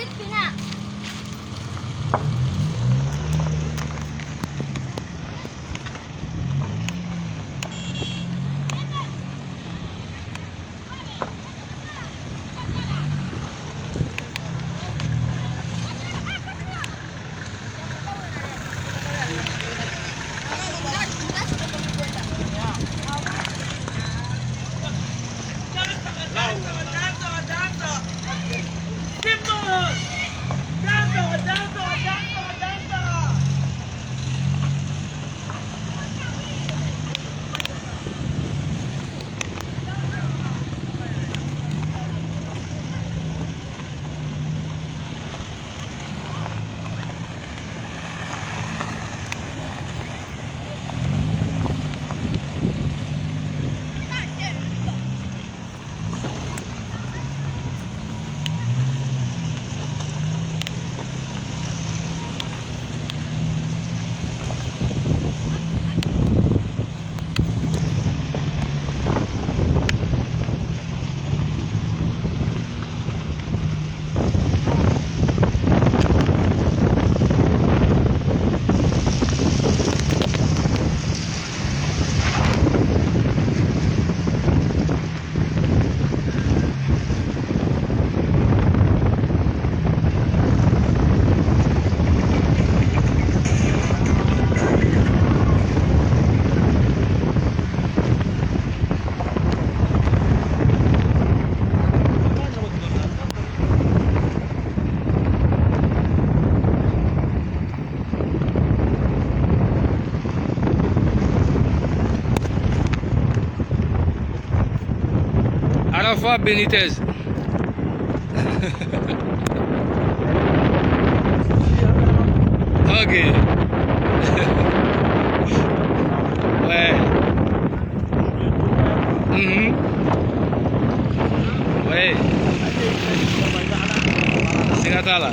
Tengah. Rafa Benitez. Ok. Ouais. Ouais. Sigatala.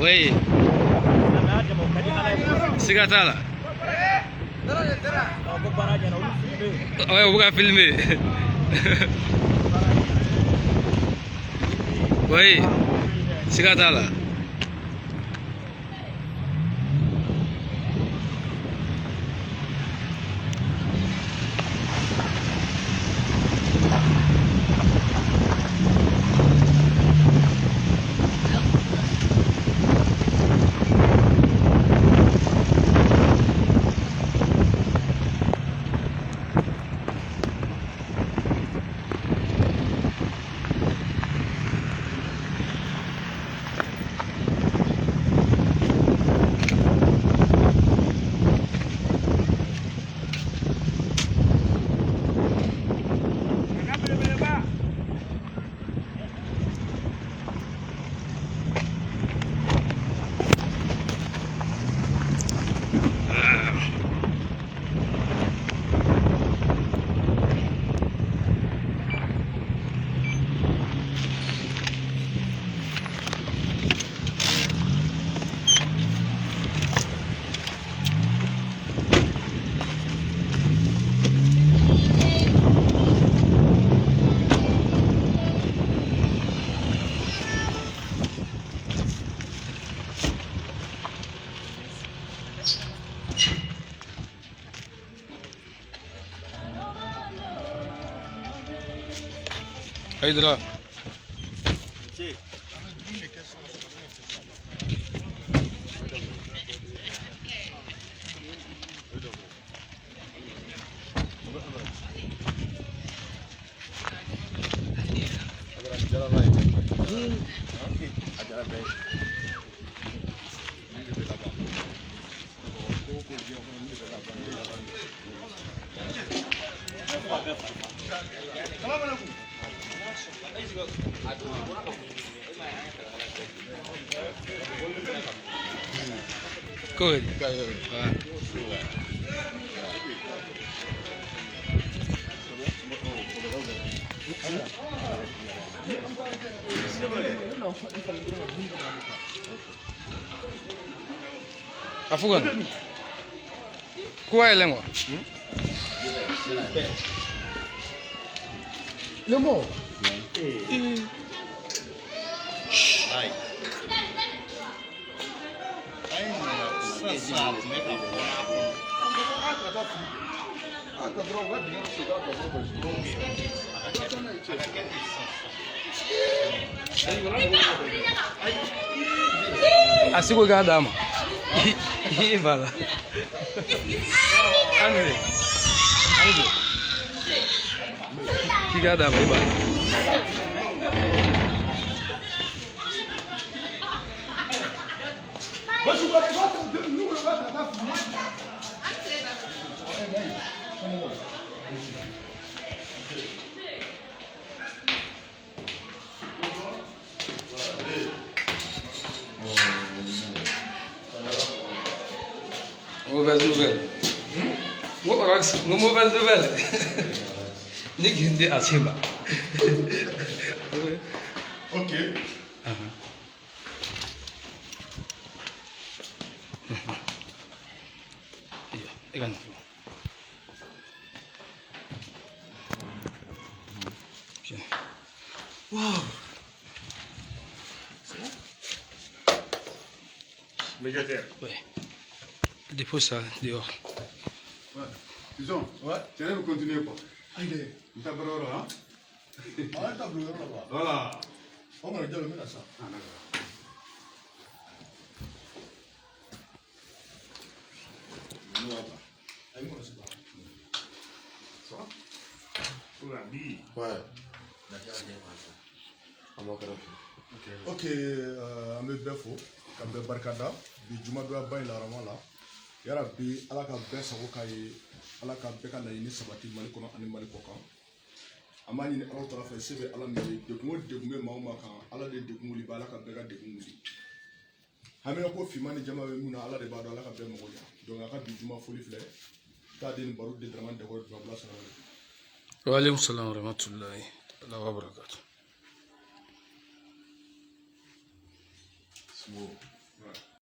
Oui. Sigatala. Ouais, on va filmer. Oui, Sigatala. Haydara. Good. Afugan. Kuwa elengwa. Lemo. Asigo ga dama. Ivala. Andre. Ki ga dama ivala. Mauvaise nouvelle. Mauvaise nouvelle. Ni gindi asima. Ok. Ikan. Wow. Médiataire. Ouais. Dépose ça dehors. Ouais. Disons, ouais. Tu allais continuer quoi? Allez, tu t'as brûlé là, hein? Ah, t'as brûlé là-bas. Voilà. On va le dire le même à ça. Ah, d'accord. Ouais. Ok, an bɛ bɛɛ fo ka bɛɛ barikada bi jumadonya ba in larama la yarabi ala ka bɛɛ sago k'a ye ala ka bɛɛ ka laɲini sabati mali kɔnɔ ani mali kɔ kan an b'a ɲini ala tala fɛ se bɛ ala min ye degun o degun bɛ maa o maa kan ala de degun wuli ba ala ka bɛɛ ka degun wuli hamina ko finman ni jama bɛ mun na ala de b'a dɔn ala ka bɛɛ mago ɲa donc a ka bi juma foli filɛ k'a di ni baro de daraman dɛgɔ dubabila sɔrɔ Wa alaikum salam wa rahmatullahi wa barakatuh. Smooth. Right.